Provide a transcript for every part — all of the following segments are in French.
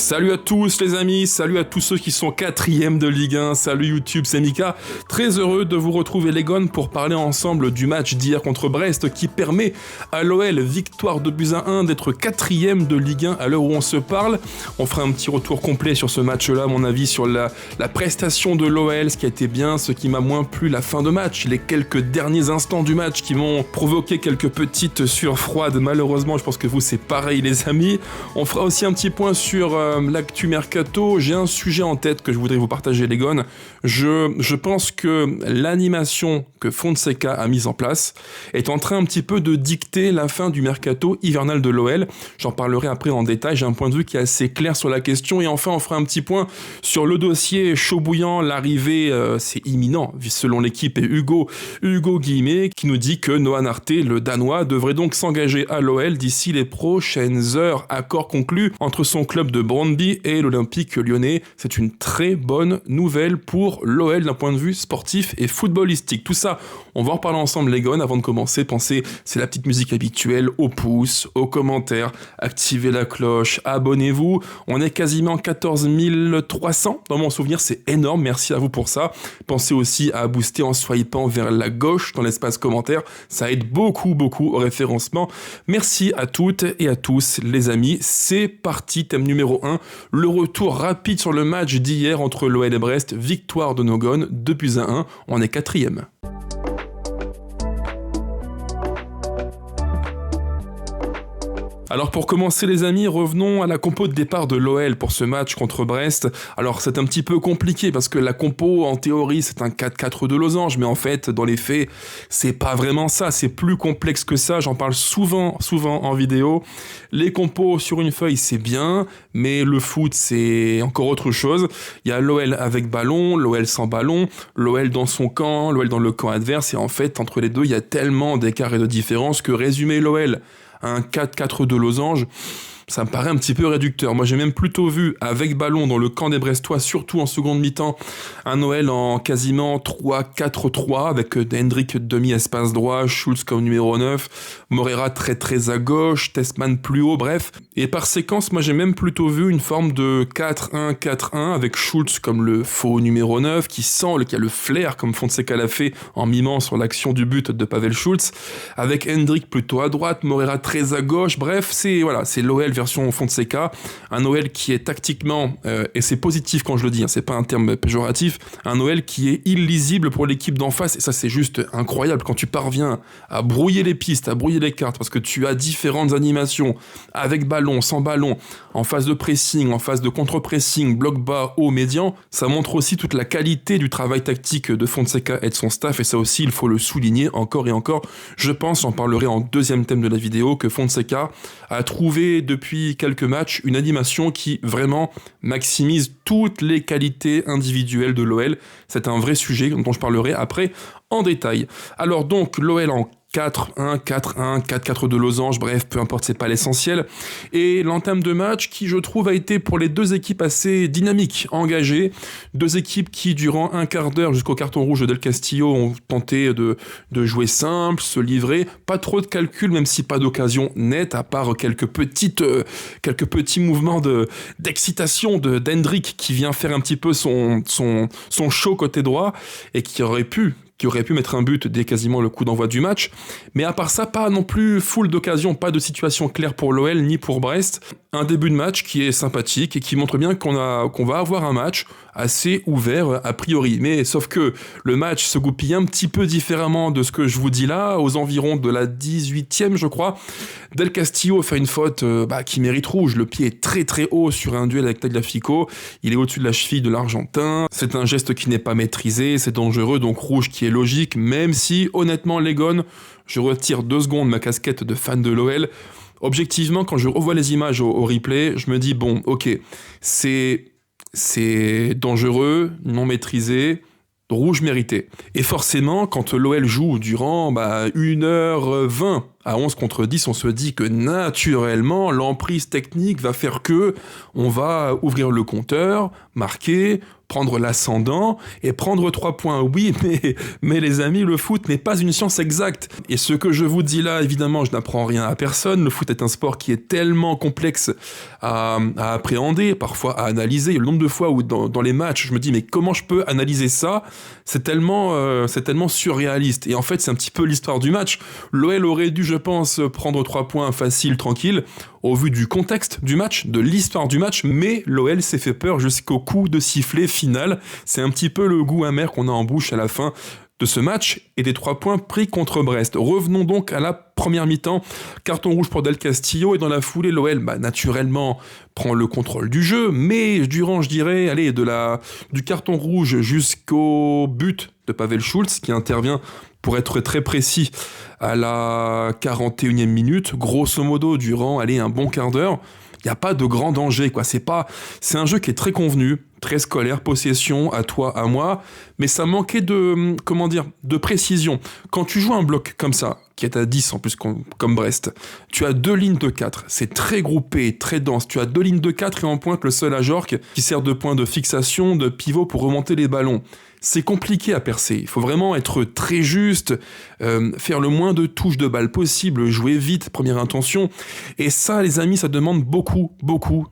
Salut à tous les amis, salut à tous ceux qui sont 4e de Ligue 1, salut YouTube, c'est Mika. Très heureux de vous retrouver les gones pour parler ensemble du match d'hier contre Brest qui permet à l'OL, victoire de buts à 1, d'être 4e de Ligue 1 à l'heure où on se parle. On fera un petit retour complet sur ce match-là, à mon avis, sur la prestation de l'OL, ce qui a été bien, ce qui m'a moins plu, la fin de match, les quelques derniers instants du match qui m'ont provoqué quelques petites sueurs froides. Malheureusement, je pense que vous c'est pareil les amis. On fera aussi un petit point sur l'actu mercato. J'ai un sujet en tête que je voudrais vous partager les gones. Je pense que l'animation que Fonseca a mise en place est en train un petit peu de dicter la fin du mercato hivernal de l'OL. J'en parlerai après en détail, j'ai un point de vue qui est assez clair sur la question. Et enfin, on fera un petit point sur le dossier chaud bouillant. L'arrivée, c'est imminent, selon l'équipe, et Hugo Guillemet qui nous dit que Noah Narté, le Danois, devrait donc s'engager à l'OL d'ici les prochaines heures. Accord conclu entre son club de Brøndby et l'Olympique lyonnais. C'est une très bonne nouvelle pour l'OL d'un point de vue sportif et footballistique. Tout ça, on va en reparler ensemble les gones. Avant de commencer, pensez, c'est la petite musique habituelle, au pouce, aux commentaires, activez la cloche, abonnez-vous. On est quasiment 14 300 dans mon souvenir, c'est énorme, merci à vous pour ça. Pensez aussi à booster en swipant vers la gauche dans l'espace commentaire, ça aide beaucoup au référencement. Merci à toutes et à tous les amis, c'est parti, thème numéro 1, le retour rapide sur le match d'hier entre l'OL et Brest, victoire de nos gones, 2-1, on est 4e. Alors pour commencer les amis, revenons à la compo de départ de l'OL pour ce match contre Brest. Alors c'est un petit peu compliqué parce que la compo en théorie c'est un 4-4 de losange, mais en fait dans les faits c'est pas vraiment ça, c'est plus complexe que ça, j'en parle souvent en vidéo. Les compos sur une feuille c'est bien, mais le foot c'est encore autre chose. Il y a l'OL avec ballon, l'OL sans ballon, l'OL dans son camp, l'OL dans le camp adverse, et en fait entre les deux il y a tellement d'écart et de différence que résumer l'OL un 4-4 de losange, ça me paraît un petit peu réducteur. Moi, j'ai même plutôt vu, avec ballon dans le camp des Brestois, surtout en seconde mi-temps, un OL en quasiment 3-4-3, avec Hendrick demi-espace droit, Schulz comme numéro 9, Moreira très à gauche, Tessman plus haut, bref. Et par séquence, moi, j'ai même plutôt vu une forme de 4-1-4-1, avec Schulz comme le faux numéro 9, qui a le flair, comme Fonseca l'a fait en mimant sur l'action du but de Pavel Schulz, avec Hendrick plutôt à droite, Moreira très à gauche, bref, c'est l'OL version Fonseca, un OL qui est tactiquement, et c'est positif quand je le dis, c'est pas un terme péjoratif, un OL qui est illisible pour l'équipe d'en face, et ça c'est juste incroyable quand tu parviens à brouiller les pistes, à brouiller les cartes, parce que tu as différentes animations, avec ballon, sans ballon, en phase de pressing, en phase de contre-pressing, bloc bas, haut, médian, ça montre aussi toute la qualité du travail tactique de Fonseca et de son staff, et ça aussi il faut le souligner encore et encore. Je pense, j'en parlerai en deuxième thème de la vidéo, que Fonseca a trouvé depuis quelques matchs une animation qui vraiment maximise toutes les qualités individuelles de l'OL. C'est un vrai sujet dont je parlerai après en détail. Alors donc l'OL en 4-1, 4-1, 4-4 de losange, bref, peu importe, c'est pas l'essentiel. Et l'entame de match qui, je trouve, a été pour les deux équipes assez dynamique, engagée. Deux équipes qui, durant un quart d'heure jusqu'au carton rouge de Del Castillo, ont tenté de jouer simple, se livrer. Pas trop de calculs, même si pas d'occasion nette, à part quelques petits mouvements d'excitation d'Hendrick qui vient faire un petit peu son show côté droit et qui aurait pu mettre un but dès quasiment le coup d'envoi du match. Mais à part ça, pas non plus full d'occasion, pas de situation claire pour l'OL ni pour Brest. Un début de match qui est sympathique et qui montre bien qu'on va avoir un match assez ouvert a priori. Mais sauf que le match se goupille un petit peu différemment de ce que je vous dis là, aux environs de la 18e je crois. Del Castillo fait une faute qui mérite rouge. Le pied est très haut sur un duel avec Tagliafico. Il est au-dessus de la cheville de l'Argentin. C'est un geste qui n'est pas maîtrisé, c'est dangereux, donc rouge qui est logique, même si honnêtement les gones, je retire 2 secondes ma casquette de fan de l'OL. Objectivement, quand je revois les images au replay, je me dis bon, ok, c'est dangereux, non maîtrisé, rouge mérité. Et forcément, quand l'OL joue durant 1h20 à 11 contre 10, on se dit que naturellement, l'emprise technique va faire que on va ouvrir le compteur, marquer, prendre l'ascendant et prendre 3 points. Oui, mais les amis, le foot n'est pas une science exacte. Et ce que je vous dis là, évidemment, je n'apprends rien à personne. Le foot est un sport qui est tellement complexe à appréhender, parfois à analyser. Le nombre de fois où dans les matchs, je me dis, mais comment je peux analyser ça ? C'est tellement surréaliste. Et en fait, c'est un petit peu l'histoire du match. L'OL aurait dû, je pense, prendre 3 points faciles, tranquilles, au vu du contexte du match, de l'histoire du match, mais l'OL s'est fait peur jusqu'au coup de sifflet final. C'est un petit peu le goût amer qu'on a en bouche à la fin de ce match et des 3 points pris contre Brest. Revenons donc à la première mi-temps. Carton rouge pour Del Castillo et dans la foulée, l'OL, naturellement, prend le contrôle du jeu, mais durant, je dirais, du carton rouge jusqu'au but de Pavel Schulz qui intervient pour être très précis à la 41e minute, grosso modo durant un bon quart d'heure. Il n'y a pas de grand danger, quoi. C'est un jeu qui est très convenu, très scolaire, possession, à toi, à moi, mais ça manquait de précision. Quand tu joues un bloc comme ça, qui est à 10 en plus comme Brest, tu as 2 lignes de 4, c'est très groupé, très dense, tu as 2 lignes de 4 et en pointe le seul Ajorc qui sert de point de fixation, de pivot pour remonter les ballons. C'est compliqué à percer, il faut vraiment être très juste, faire le moins de touches de balle possible, jouer vite, première intention, et ça les amis, ça demande beaucoup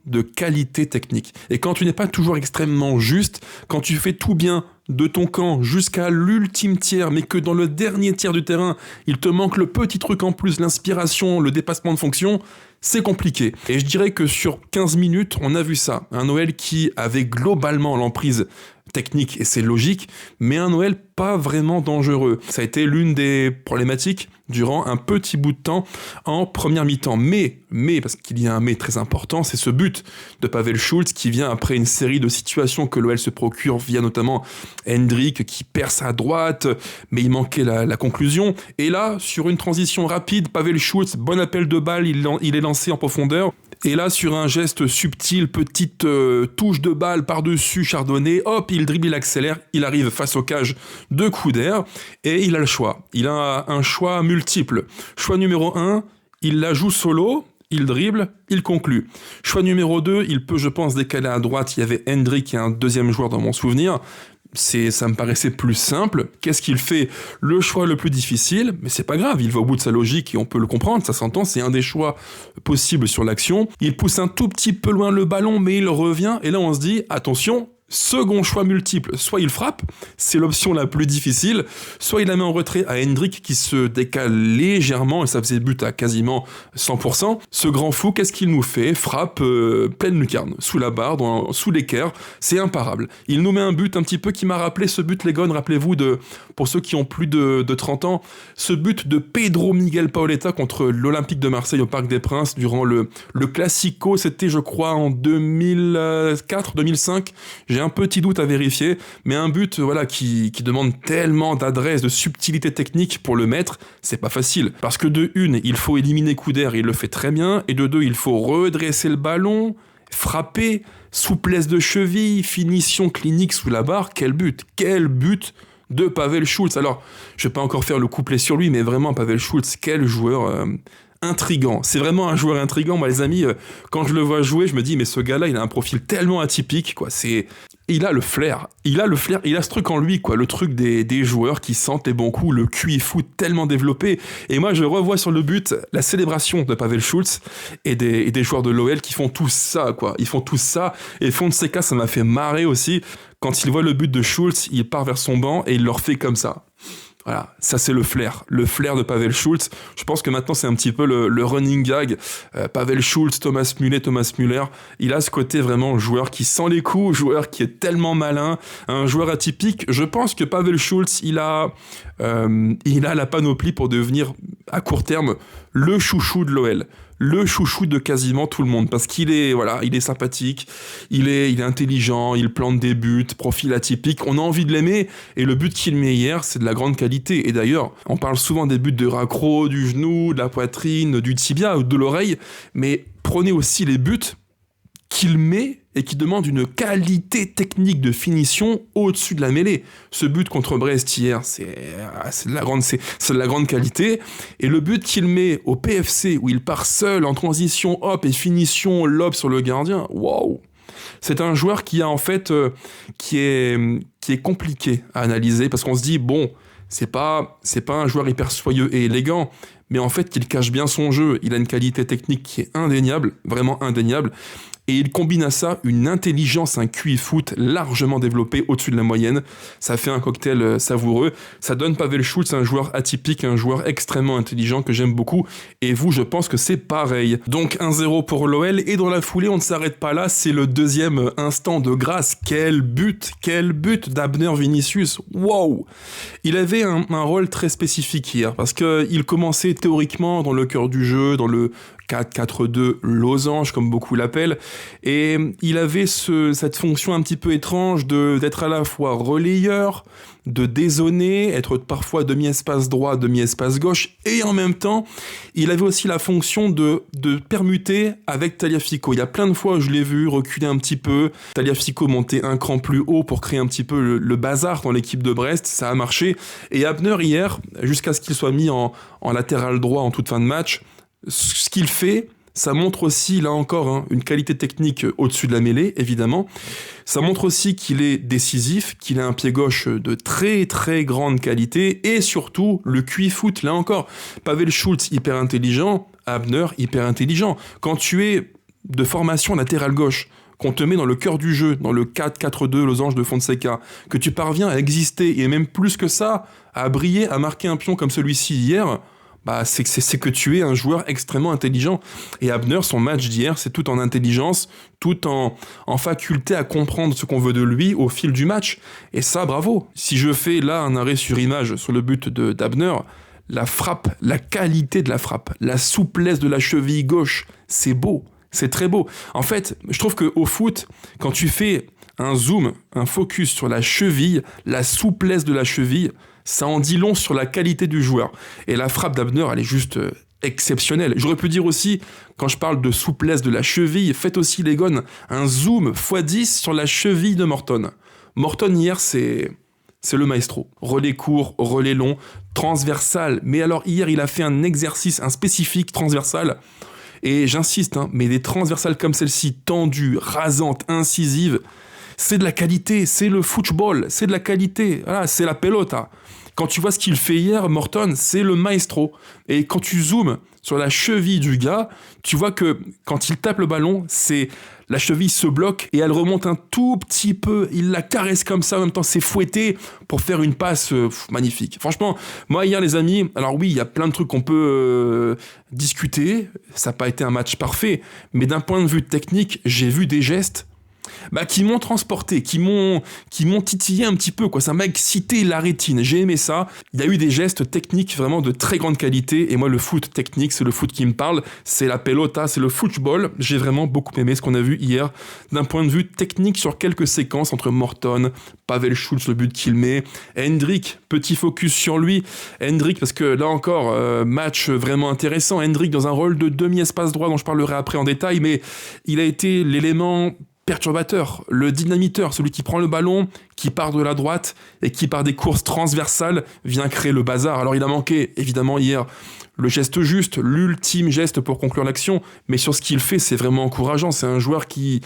de qualité technique. Et quand tu n'es pas toujours extrêmement juste, quand tu fais tout bien de ton camp jusqu'à l'ultime tiers, mais que dans le dernier tiers du terrain, il te manque le petit truc en plus, l'inspiration, le dépassement de fonction, c'est compliqué. Et je dirais que sur 15 minutes, on a vu ça. Un OL qui avait globalement l'emprise technique, et c'est logique, mais un OL pas vraiment dangereux. Ça a été l'une des problématiques durant un petit bout de temps en première mi-temps. Mais, parce qu'il y a un mais très important, c'est ce but de Pavel Schulz qui vient après une série de situations que l'OL se procure via notamment Hendrik qui perce à droite, mais il manquait la conclusion. Et là, sur une transition rapide, Pavel Schulz, bon appel de balle, il est lancé en profondeur. Et là, sur un geste subtil, petite touche de balle par-dessus Chardonnay, hop, il dribble, il accélère, il arrive face aux cages de Couder, et il a le choix. Il a un choix multiple. Choix numéro 1, il la joue solo, il dribble, il conclut. Choix numéro 2, il peut, je pense, décaler à droite. Il y avait Hendrik et un deuxième joueur dans mon souvenir. Ça me paraissait plus simple. Qu'est-ce qu'il fait ? Le choix le plus difficile, mais c'est pas grave, il va au bout de sa logique et on peut le comprendre, ça s'entend, c'est un des choix possibles sur l'action. Il pousse un tout petit peu loin le ballon, mais il revient, et là on se dit, attention, second choix multiple, soit il frappe, c'est l'option la plus difficile, soit il la met en retrait à Hendrik qui se décale légèrement et ça faisait but à quasiment 100%. Ce grand fou, qu'est-ce qu'il nous fait ? Frappe pleine lucarne, sous la barre, sous l'équerre, c'est imparable. Il nous met un but un petit peu qui m'a rappelé ce but, les gars, rappelez-vous, pour ceux qui ont plus de 30 ans, ce but de Pedro Miguel Paoletta contre l'Olympique de Marseille au Parc des Princes durant le Classico, c'était je crois en 2004-2005, j'ai un petit doute à vérifier, mais un but qui demande tellement d'adresse, de subtilité technique pour le mettre, c'est pas facile. Parce que de une, il faut éliminer Couder, il le fait très bien, et de deux, il faut redresser le ballon, frapper, souplesse de cheville, finition clinique sous la barre, quel but de Pavel Schulz. Alors, je vais pas encore faire le couplet sur lui, mais vraiment Pavel Schulz, quel joueur intriguant. C'est vraiment un joueur intriguant. Moi, les amis, quand je le vois jouer, je me dis, mais ce gars-là, il a un profil tellement atypique, quoi. Il a le flair. Il a ce truc en lui, quoi. Le truc des joueurs qui sentent les bons coups, le QI foot tellement développé. Et moi, je revois sur le but la célébration de Pavel Schulz et des joueurs de l'OL qui font tout ça, quoi. Ils font tout ça. Et Fonseca, ça m'a fait marrer aussi. Quand il voit le but de Schulz, il part vers son banc et il leur fait comme ça. Voilà, ça c'est le flair de Pavel Schulz. Je pense que maintenant c'est un petit peu le running gag. Pavel Schulz, Thomas Müller, il a ce côté vraiment joueur qui sent les coups, joueur qui est tellement malin, un joueur atypique. Je pense que Pavel Schulz, il a la panoplie pour devenir à court terme le chouchou de l'OL. Le chouchou de quasiment tout le monde, parce qu'il est, il est sympathique, il est intelligent, il plante des buts, profil atypique, on a envie de l'aimer, et le but qu'il met hier, c'est de la grande qualité. Et d'ailleurs, on parle souvent des buts de raccro, du genou, de la poitrine, du tibia ou de l'oreille, mais prenez aussi les buts qu'il met et qui demande une qualité technique de finition au-dessus de la mêlée. Ce but contre Brest hier, c'est de la grande qualité. Et le but qu'il met au PFC, où il part seul en transition, hop, et finition, lob sur le gardien, waouh! C'est un joueur qui a en fait, qui est compliqué à analyser, parce qu'on se dit, bon, c'est pas un joueur hyper soyeux et élégant, mais en fait, il cache bien son jeu. Il a une qualité technique qui est indéniable, vraiment indéniable. Et il combine à ça une intelligence, un QI foot largement développé au-dessus de la moyenne. Ça fait un cocktail savoureux. Ça donne Pavel Schulz un joueur atypique, un joueur extrêmement intelligent que j'aime beaucoup. Et vous, je pense que c'est pareil. Donc 1-0 pour l'OL. Et dans la foulée, on ne s'arrête pas là. C'est le deuxième instant de grâce. Quel but d'Abner Vinicius. Wow! Il avait un rôle très spécifique hier. Parce qu'il commençait théoriquement dans le cœur du jeu, dans le 4-4-2 losange, comme beaucoup l'appellent, et il avait cette fonction un petit peu étrange d'être à la fois relayeur, de dézoner, être parfois demi-espace droit, demi-espace gauche, et en même temps, il avait aussi la fonction de permuter avec Tagliafico. Il y a plein de fois où je l'ai vu reculer un petit peu, Tagliafico monter un cran plus haut pour créer un petit peu le bazar dans l'équipe de Brest, ça a marché, et Abner hier, jusqu'à ce qu'il soit mis en latéral droit en toute fin de match, ce qu'il fait, ça montre aussi, là encore, une qualité technique au-dessus de la mêlée, évidemment. Ça montre aussi qu'il est décisif, qu'il a un pied gauche de très très grande qualité, et surtout, le QI foot, là encore. Pavel Schulz, hyper intelligent, Abner, hyper intelligent. Quand tu es de formation latéral gauche, qu'on te met dans le cœur du jeu, dans le 4-4-2 losange de Fonseca, que tu parviens à exister, et même plus que ça, à briller, à marquer un pion comme celui-ci hier, bah c'est que tu es un joueur extrêmement intelligent. Et Abner, son match d'hier, c'est tout en intelligence, tout en faculté à comprendre ce qu'on veut de lui au fil du match. Et ça, bravo. Si je fais là un arrêt sur image sur le but d'Abner, la frappe, la qualité de la frappe, la souplesse de la cheville gauche, c'est beau, c'est très beau. En fait, je trouve qu'au foot, quand tu fais un zoom, un focus sur la cheville, la souplesse de la cheville, ça en dit long sur la qualité du joueur. Et la frappe d'Abner, elle est juste exceptionnelle. J'aurais pu dire aussi, quand je parle de souplesse de la cheville, faites aussi les gones, un zoom x10 sur la cheville de Morton. Morton hier, c'est le maestro. Relais court, relais long, transversal. Mais alors hier, il a fait un exercice, un spécifique transversal. Et j'insiste, mais des transversales comme celle-ci, tendues, rasantes, incisives, c'est de la qualité, c'est le football, c'est de la qualité, voilà, c'est la pelota. Quand tu vois ce qu'il fait hier, Morton, c'est le maestro. Et quand tu zoomes sur la cheville du gars, tu vois que quand il tape le ballon, la cheville se bloque et elle remonte un tout petit peu. Il la caresse comme ça, en même temps c'est fouetté pour faire une passe magnifique. Franchement, moi hier les amis, alors oui, il y a plein de trucs qu'on peut discuter. Ça n'a pas été un match parfait, mais d'un point de vue technique, j'ai vu des gestes qui m'ont transporté, qui m'ont titillé un petit peu, quoi. Ça m'a excité la rétine, j'ai aimé ça. Il y a eu des gestes techniques vraiment de très grande qualité, et moi le foot technique, c'est le foot qui me parle, c'est la pelota, c'est le football. J'ai vraiment beaucoup aimé ce qu'on a vu hier, d'un point de vue technique sur quelques séquences entre Morton, Pavel Schulz, le but qu'il met, Hendrik, petit focus sur lui, Hendrik, parce que là encore, match vraiment intéressant, Hendrik dans un rôle de demi-espace droit dont je parlerai après en détail, mais il a été l'élément perturbateur, le dynamiteur, celui qui prend le ballon, qui part de la droite et qui par des courses transversales vient créer le bazar. Alors il a manqué évidemment hier le geste juste, l'ultime geste pour conclure l'action, mais sur ce qu'il fait c'est vraiment encourageant, c'est un joueur qui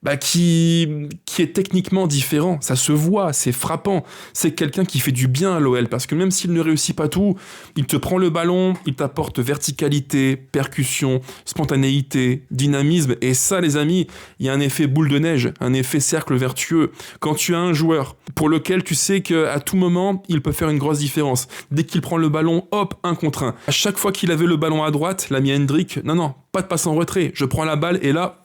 est techniquement différent, ça se voit, c'est frappant, c'est quelqu'un qui fait du bien à l'OL, parce que même s'il ne réussit pas tout, il te prend le ballon, il t'apporte verticalité, percussion, spontanéité, dynamisme, et ça les amis, il y a un effet boule de neige, un effet cercle vertueux. Quand tu as un joueur pour lequel tu sais qu'à tout moment, il peut faire une grosse différence, dès qu'il prend le ballon, hop, 1 contre 1. À chaque fois qu'il avait le ballon à droite, l'ami Hendrik, non, pas de passe en retrait, je prends la balle et là,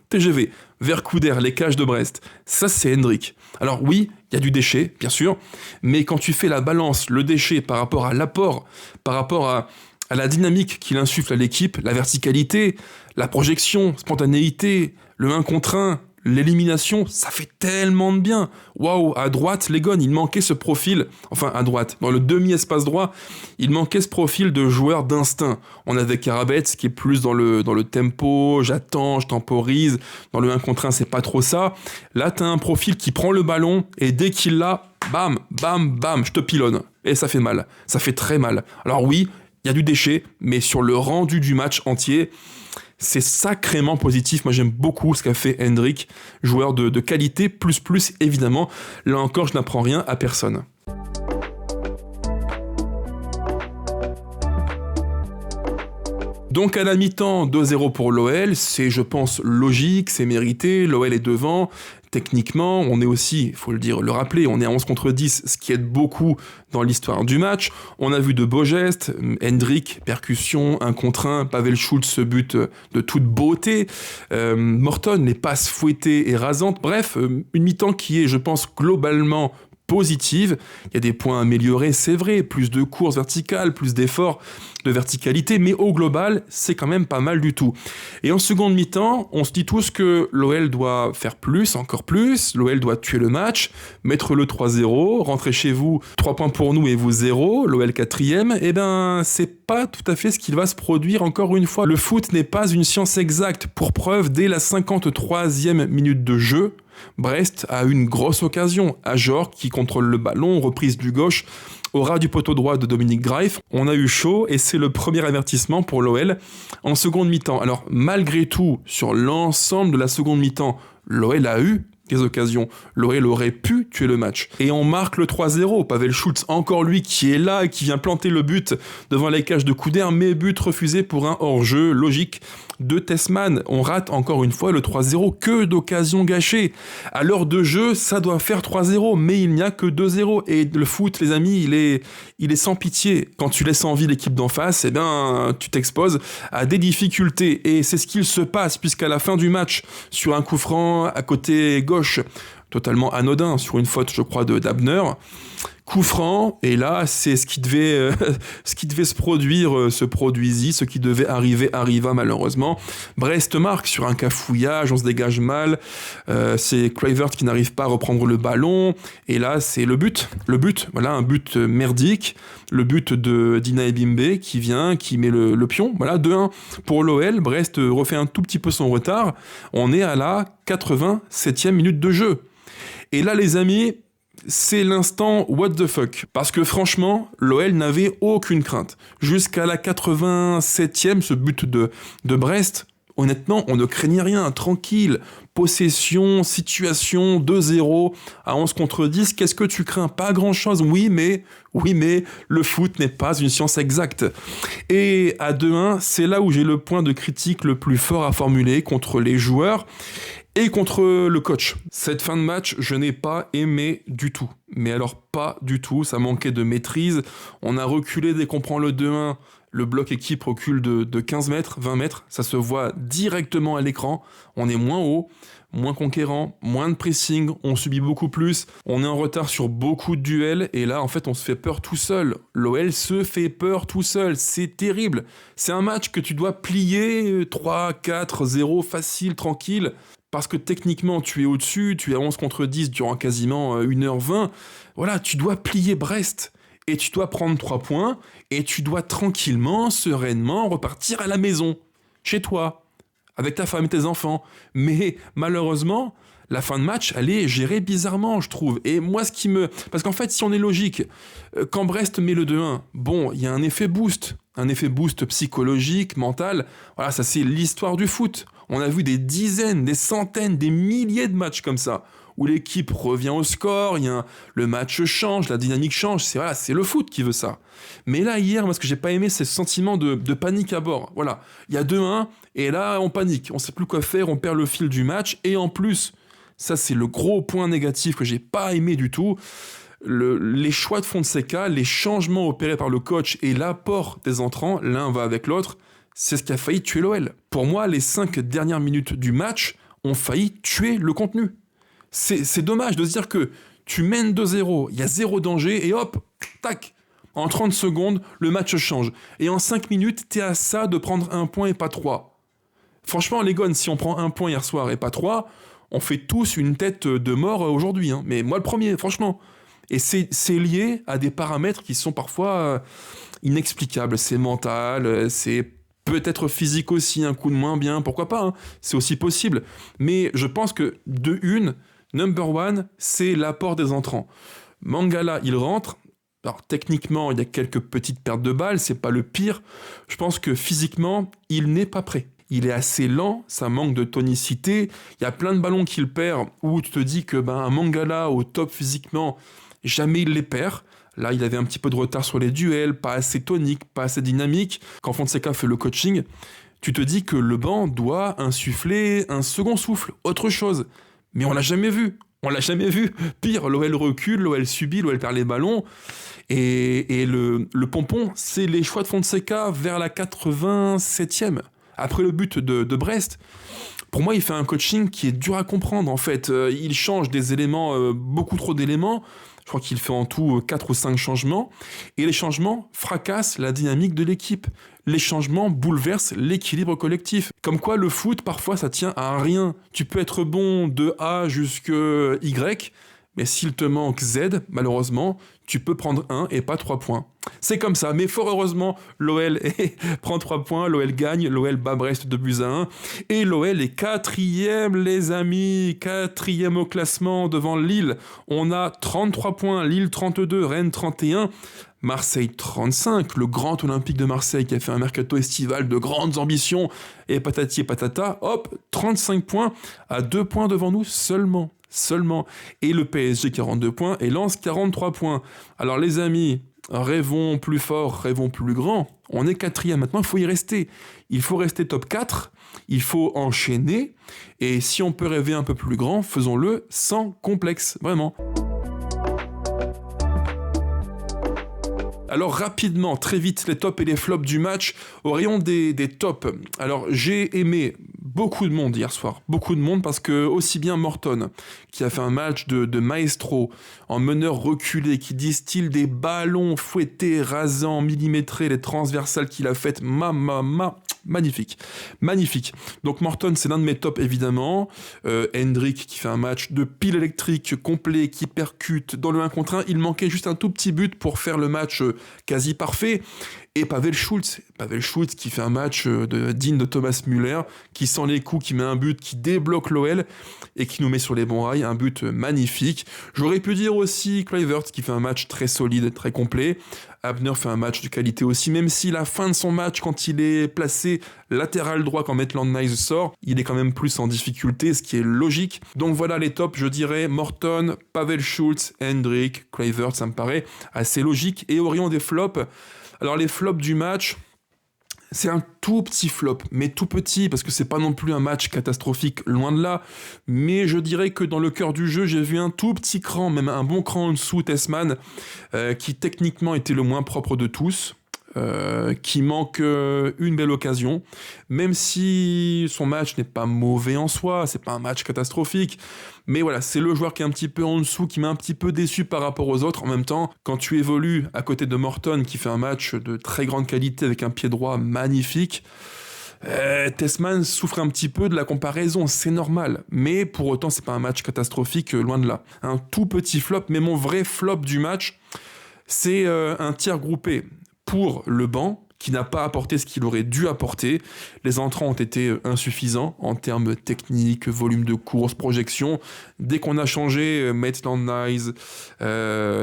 TGV, vers Couder, les cages de Brest. Ça, c'est Hendrik. Alors oui, il y a du déchet, bien sûr, mais quand tu fais la balance, le déchet par rapport à l'apport, par rapport à la dynamique qu'il insuffle à l'équipe, la verticalité, la projection, spontanéité, le 1 contre 1, L'élimination, ça fait tellement de bien. Waouh, à droite, les Gones, il manquait ce profil, enfin à droite, dans le demi-espace droit, il manquait ce profil de joueur d'instinct. On avait Karabets qui est plus dans le tempo, j'attends, je temporise, dans le 1 contre 1, c'est pas trop ça. Là, t'as un profil qui prend le ballon et dès qu'il l'a, bam, bam, bam, je te pilonne. Et ça fait mal, ça fait très mal. Alors oui, il y a du déchet, mais sur le rendu du match entier, c'est sacrément positif. Moi, j'aime beaucoup ce qu'a fait Hendrick, joueur de qualité, plus évidemment. Là encore, je n'apprends rien à personne. Donc à la mi-temps, 2-0 pour l'OL, c'est je pense logique, c'est mérité, l'OL est devant. Techniquement, on est aussi, il faut le rappeler, on est à 11 contre 10, ce qui aide beaucoup dans l'histoire du match. On a vu de beaux gestes, Hendrick, percussion, 1 contre 1, Pavel Schultz, ce but de toute beauté, Morton, les passes fouettées et rasantes, bref, une mi-temps qui est, je pense, globalement positive. Il y a des points améliorés, c'est vrai, plus de courses verticales, plus d'efforts de verticalité, mais au global, c'est quand même pas mal du tout. Et en seconde mi-temps, on se dit tous que l'OL doit faire plus, encore plus, l'OL doit tuer le match, mettre le 3-0, rentrer chez vous, 3 points pour nous et vous 0, l'OL 4e, et ben c'est pas tout à fait ce qu'il va se produire encore une fois. Le foot n'est pas une science exacte, pour preuve, dès la 53e minute de jeu, Brest a une grosse occasion. Ajor qui contrôle le ballon, reprise du gauche, au ras du poteau droit de Dominique Greif. On a eu chaud et c'est le premier avertissement pour l'OL en seconde mi-temps. Alors malgré tout, sur l'ensemble de la seconde mi-temps, l'OL a eu des occasions. L'OL aurait pu tuer le match. Et on marque le 3-0. Pavel Schultz, encore lui qui est là et qui vient planter le but devant les cages de Couder, mais but refusé pour un hors-jeu logique de Tessman. On rate encore une fois le 3-0. Que d'occasions gâchées. À l'heure de jeu, ça doit faire 3-0, mais il n'y a que 2-0. Et le foot, les amis, il est sans pitié. Quand tu laisses en vie l'équipe d'en face, eh bien, tu t'exposes à des difficultés. Et c'est ce qu'il se passe, puisqu'à la fin du match, sur un coup franc à côté gauche, totalement anodin, sur une faute, je crois, d'Abner, coup franc, et là, c'est ce qui devait se produire, se produisit, ce qui devait arriver arriva malheureusement. Brest marque sur un cafouillage, on se dégage mal, c'est Kluivert qui n'arrive pas à reprendre le ballon, et là, c'est le but, voilà, un but merdique, le but de Dina Ebimbe qui vient, qui met le pion, voilà, 2-1 pour l'OL, Brest refait un tout petit peu son retard, on est à la 87e minute de jeu. Et là, les amis, c'est l'instant what the fuck. Parce que franchement, l'OL n'avait aucune crainte. Jusqu'à la 87e, ce but de Brest, honnêtement, on ne craignait rien, tranquille. Possession, situation, 2-0, à 11 contre 10, qu'est-ce que tu crains? Pas grand-chose, oui, mais le foot n'est pas une science exacte. Et à 2-1, c'est là où j'ai le point de critique le plus fort à formuler contre les joueurs et contre le coach. Cette fin de match, je n'ai pas aimé du tout. Mais alors pas du tout, ça manquait de maîtrise. On a reculé dès qu'on prend le 2-1. Le bloc équipe recule de 15 mètres, 20 mètres. Ça se voit directement à l'écran. On est moins haut, moins conquérant, moins de pressing. On subit beaucoup plus. On est en retard sur beaucoup de duels. Et là, en fait, on se fait peur tout seul. L'OL se fait peur tout seul. C'est terrible. C'est un match que tu dois plier 3, 4, 0, facile, tranquille. Parce que techniquement, tu es au-dessus, tu es à 11 contre 10 durant quasiment 1h20. Voilà, tu dois plier Brest. Et tu dois prendre 3 points, et tu dois tranquillement, sereinement repartir à la maison, chez toi, avec ta femme et tes enfants. Mais malheureusement, la fin de match, elle est gérée bizarrement, je trouve. Et moi, parce qu'en fait, si on est logique, quand Brest met le 2-1, bon, il y a un effet boost psychologique, mental. Voilà, ça c'est l'histoire du foot. On a vu des dizaines, des centaines, des milliers de matchs comme ça, où l'équipe revient au score, le match change, la dynamique change, c'est le foot qui veut ça. Mais là, hier, moi, ce que j'ai pas aimé, c'est ce sentiment de panique à bord. Voilà, il y a 2-1, et là, on panique, on sait plus quoi faire, on perd le fil du match, et en plus, ça c'est le gros point négatif que j'ai pas aimé du tout, les choix de Fonseca, les changements opérés par le coach et l'apport des entrants, l'un va avec l'autre, c'est ce qui a failli tuer l'OL. Pour moi, les 5 dernières minutes du match ont failli tuer le contenu. C'est dommage de se dire que tu mènes 2-0, il y a 0 danger, et hop, tac, en 30 secondes, le match change. Et en 5 minutes, t'es à ça de prendre 1 point et pas 3. Franchement, les Gones, si on prend 1 point hier soir et pas 3, on fait tous une tête de mort aujourd'hui, hein. Mais moi le premier, franchement. Et c'est lié à des paramètres qui sont parfois inexplicables. C'est mental, c'est peut-être physique aussi, un coup de moins bien, pourquoi pas, hein. C'est aussi possible. Mais je pense que de une, number one, c'est l'apport des entrants. Mangala, il rentre. Alors techniquement, il y a quelques petites pertes de balles, c'est pas le pire. Je pense que physiquement, il n'est pas prêt. Il est assez lent, ça manque de tonicité. Il y a plein de ballons qu'il perd où tu te dis que un Mangala au top physiquement, jamais il les perd. Là, il avait un petit peu de retard sur les duels, pas assez tonique, pas assez dynamique. Quand Fonseca fait le coaching, tu te dis que le banc doit insuffler un second souffle, autre chose. Mais on l'a jamais vu. On l'a jamais vu. Pire, l'OL recule, l'OL subit, l'OL perd les ballons. Et le pompon, c'est les choix de Fonseca vers la 87e. Après le but de Brest. Pour moi, il fait un coaching qui est dur à comprendre, en fait. Il change des éléments, beaucoup trop d'éléments. Je crois qu'il fait en tout 4 ou 5 changements. Et les changements fracassent la dynamique de l'équipe. Les changements bouleversent l'équilibre collectif. Comme quoi, le foot, parfois, ça tient à rien. Tu peux être bon de A jusqu'à Y, mais s'il te manque Z, malheureusement, tu peux prendre 1 et pas 3 points. C'est comme ça, mais fort heureusement, l'OL prend 3 points, l'OL gagne, l'OL bat Brest 2-1, et l'OL est 4e, les amis, 4e au classement devant Lille. On a 33 points, Lille 32, Rennes 31, Marseille 35, le grand Olympique de Marseille qui a fait un mercato estival de grandes ambitions, et patati et patata, hop, 35 points, à 2 points devant nous seulement. Et le PSG 42 points et Lens 43 points. Alors les amis, rêvons plus fort, rêvons plus grand. On est 4e maintenant, il faut y rester. Il faut rester top 4, il faut enchaîner. Et si on peut rêver un peu plus grand, faisons-le sans complexe, vraiment. Alors rapidement, très vite, les tops et les flops du match. Au rayon des tops, alors j'ai aimé beaucoup de monde hier soir, beaucoup de monde parce que aussi bien Morton, qui a fait un match de maestro, en meneur reculé, qui distille des ballons fouettés, rasants, millimétrés, les transversales qu'il a faites, magnifique. Donc Morton, c'est l'un de mes tops évidemment. Hendrick qui fait un match de pile électrique complet, qui percute dans le 1 contre 1. Il manquait juste un tout petit but pour faire le match quasi parfait. Et Pavel Schulz qui fait un match digne de Thomas Müller, qui sent les coups, qui met un but, qui débloque l'OL et qui nous met sur les bons rails, un but magnifique. J'aurais pu dire aussi Kluivert qui fait un match très solide, très complet. Abner fait un match de qualité aussi, même si la fin de son match, quand il est placé latéral droit quand Maitland-Niles sort, il est quand même plus en difficulté, ce qui est logique. Donc voilà les tops, je dirais Morton, Pavel Schulz, Hendrick, Kluivert, ça me paraît assez logique. Et au rayon des flops, alors les flops du match, c'est un tout petit flop, mais tout petit, parce que c'est pas non plus un match catastrophique, loin de là, mais je dirais que dans le cœur du jeu, j'ai vu un tout petit cran, même un bon cran en dessous, Tessman, qui techniquement était le moins propre de tous, qui manque une belle occasion, même si son match n'est pas mauvais en soi, c'est pas un match catastrophique, mais voilà, c'est le joueur qui est un petit peu en dessous, qui m'a un petit peu déçu par rapport aux autres. En même temps, quand tu évolues à côté de Morton, qui fait un match de très grande qualité avec un pied droit magnifique, Tessman souffre un petit peu de la comparaison, c'est normal, mais pour autant c'est pas un match catastrophique, loin de là. Un tout petit flop, mais mon vrai flop du match, c'est un tir groupé pour le banc, qui n'a pas apporté ce qu'il aurait dû apporter. Les entrants ont été insuffisants en termes techniques, volume de course, projection. Dès qu'on a changé Maitland-Niles,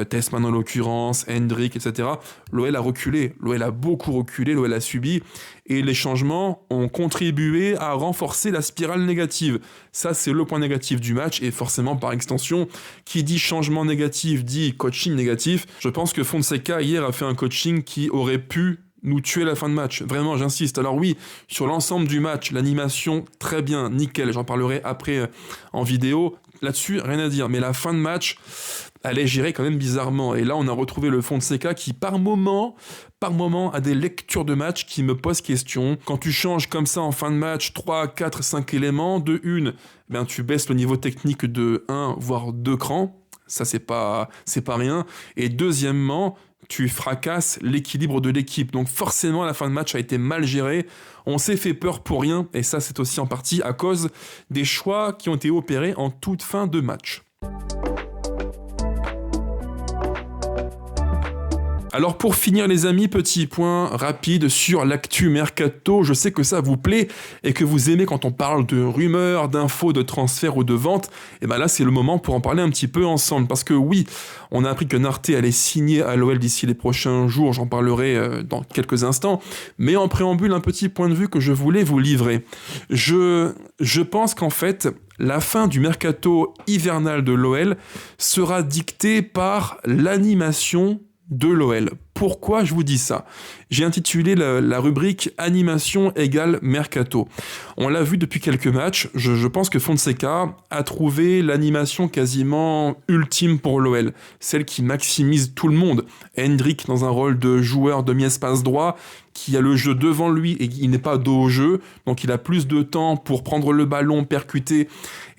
Tessman en l'occurrence, Hendrick, etc., l'OL a reculé. L'OL a beaucoup reculé, l'OL a subi. Et les changements ont contribué à renforcer la spirale négative. Ça, c'est le point négatif du match. Et forcément, par extension, qui dit changement négatif, dit coaching négatif. Je pense que Fonseca, hier, a fait un coaching qui aurait pu nous tuer la fin de match. Vraiment, j'insiste. Alors oui, sur l'ensemble du match, l'animation, très bien, nickel. J'en parlerai après en vidéo. Là-dessus, rien à dire. Mais la fin de match, elle est gérée quand même bizarrement. Et là, on a retrouvé le Fonseca qui, par moment, a des lectures de match qui me posent question. Quand tu changes comme ça en fin de match 3, 4, 5 éléments, de une, ben, tu baisses le niveau technique de 1, voire 2 crans. Ça, c'est pas rien. Et deuxièmement, tu fracasses l'équilibre de l'équipe. Donc forcément, la fin de match a été mal gérée. On s'est fait peur pour rien, et ça c'est aussi en partie à cause des choix qui ont été opérés en toute fin de match. Alors pour finir les amis, petit point rapide sur l'actu mercato. Je sais que ça vous plaît et que vous aimez quand on parle de rumeurs, d'infos, de transferts ou de ventes. Et ben là c'est le moment pour en parler un petit peu ensemble. Parce que oui, on a appris que Narté allait signer à l'OL d'ici les prochains jours. J'en parlerai dans quelques instants. Mais en préambule, un petit point de vue que je voulais vous livrer. Je pense qu'en fait, la fin du mercato hivernal de l'OL sera dictée par l'animation de l'OL. Pourquoi je vous dis ça ? J'ai intitulé la rubrique « Animation égale mercato ». On l'a vu depuis quelques matchs, je pense que Fonseca a trouvé l'animation quasiment ultime pour l'OL, celle qui maximise tout le monde. Hendrick dans un rôle de joueur demi-espace droit, qui a le jeu devant lui et il n'est pas dos au jeu, donc il a plus de temps pour prendre le ballon, percuter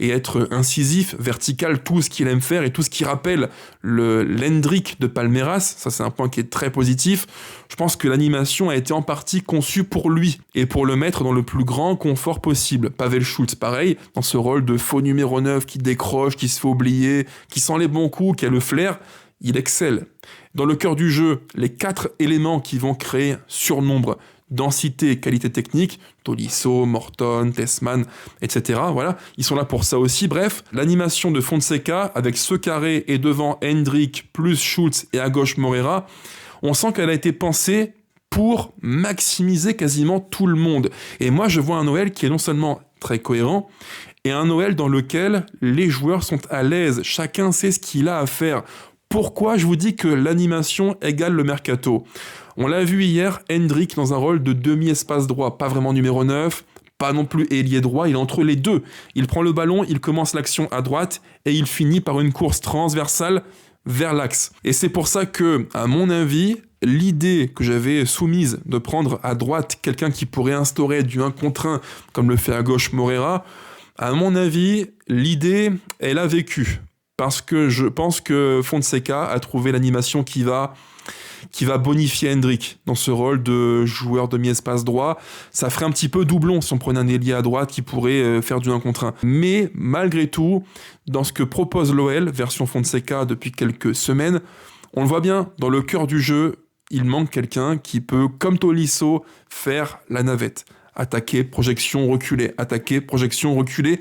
et être incisif, vertical, tout ce qu'il aime faire et tout ce qui rappelle l'Hendrick de Palmeiras. Ça c'est un point qui est très positif. Je pense que l'animation a été en partie conçue pour lui et pour le mettre dans le plus grand confort possible. Pavel Schultz, pareil, dans ce rôle de faux numéro 9 qui décroche, qui se fait oublier, qui sent les bons coups, qui a le flair, il excelle. Dans le cœur du jeu, les 4 éléments qui vont créer surnombre, densité et qualité technique, Tolisso, Morton, Tessman, etc. Voilà, ils sont là pour ça aussi. Bref, l'animation de Fonseca avec ce carré et devant Hendrick plus Schultz et à gauche Moreira, on sent qu'elle a été pensée pour maximiser quasiment tout le monde. Et moi, je vois un OL qui est non seulement très cohérent, et un OL dans lequel les joueurs sont à l'aise, chacun sait ce qu'il a à faire. Pourquoi je vous dis que l'animation égale le mercato ? On l'a vu hier, Hendrick dans un rôle de demi-espace droit, pas vraiment numéro 9, pas non plus ailier droit, il est entre les deux. Il prend le ballon, il commence l'action à droite et il finit par une course transversale vers l'axe. Et c'est pour ça que, à mon avis, l'idée que j'avais soumise de prendre à droite quelqu'un qui pourrait instaurer du 1 contre 1, comme le fait à gauche Moreira, à mon avis, l'idée, elle a vécu. Parce que je pense que Fonseca a trouvé l'animation qui va bonifier Hendrick dans ce rôle de joueur demi-espace droit. Ça ferait un petit peu doublon si on prenait un ailier à droite qui pourrait faire du 1 contre 1. Mais malgré tout, dans ce que propose l'OL, version Fonseca depuis quelques semaines, on le voit bien, dans le cœur du jeu, il manque quelqu'un qui peut, comme Tolisso, faire la navette. Attaquer, projection, reculer. Attaquer, projection, reculer.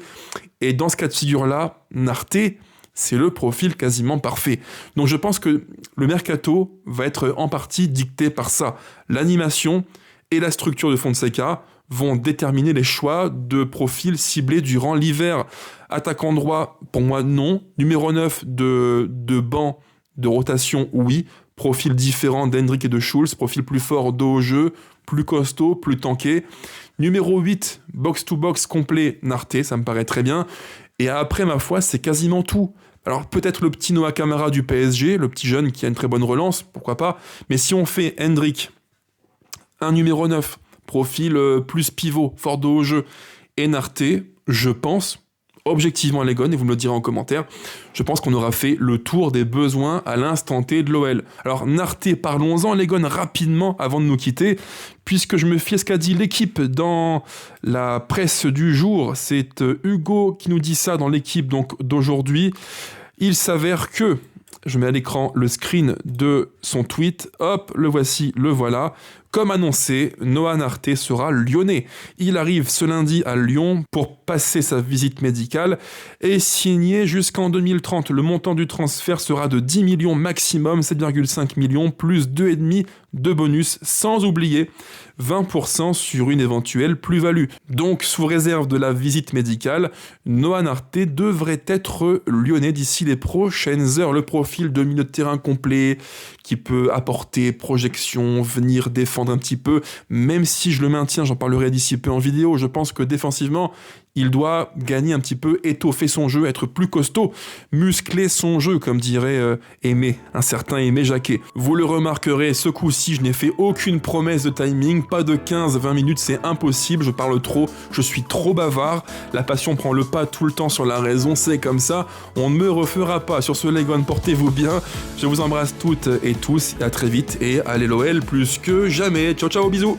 Et dans ce cas de figure-là, Narté, c'est le profil quasiment parfait. Donc je pense que le mercato va être en partie dicté par ça. L'animation et la structure de Fonseca vont déterminer les choix de profils ciblés durant l'hiver. Attaquant droit, pour moi, non. Numéro 9 de banc, de rotation, oui. Profil différent d'Hendrick et de Schultz. Profil plus fort dos au jeu, plus costaud, plus tanké. Numéro 8, box-to-box complet, Narté, ça me paraît très bien. Et après, ma foi, c'est quasiment tout. Alors peut-être le petit Noah Camara du PSG, le petit jeune qui a une très bonne relance, pourquoi pas. Mais si on fait Hendrick, un numéro 9, profil plus pivot, fort de haut jeu, et Narté, je pense, objectivement les gones, et vous me le direz en commentaire, je pense qu'on aura fait le tour des besoins à l'instant T de l'OL. Alors Narté, parlons-en les gones rapidement avant de nous quitter, puisque je me fie à ce qu'a dit l'équipe dans la presse du jour. C'est Hugo qui nous dit ça dans l'équipe donc d'aujourd'hui. Il s'avère que, je mets à l'écran le screen de son tweet, hop, le voici, le voilà. Comme annoncé, Noah Narté sera lyonnais. Il arrive ce lundi à Lyon pour passer sa visite médicale et signer jusqu'en 2030. Le montant du transfert sera de 10 millions maximum, 7,5 millions, plus 2,5 de bonus, sans oublier 20% sur une éventuelle plus-value. Donc, sous réserve de la visite médicale, Noah Narté devrait être lyonnais d'ici les prochaines heures. Le profil de milieu de terrain complet, qui peut apporter projection, venir défendre un petit peu, même si je le maintiens, j'en parlerai d'ici peu en vidéo, je pense que défensivement, Il doit gagner un petit peu, étoffer son jeu, être plus costaud, muscler son jeu, comme dirait Aimé, un certain Aimé Jacquet. Vous le remarquerez, ce coup-ci, je n'ai fait aucune promesse de timing, pas de 15-20 minutes, c'est impossible, je parle trop, je suis trop bavard, la passion prend le pas tout le temps sur la raison, c'est comme ça, on ne me refera pas. Sur ce, les gars, portez-vous bien, je vous embrasse toutes et tous, et à très vite, et allez l'OL plus que jamais. Ciao ciao, bisous.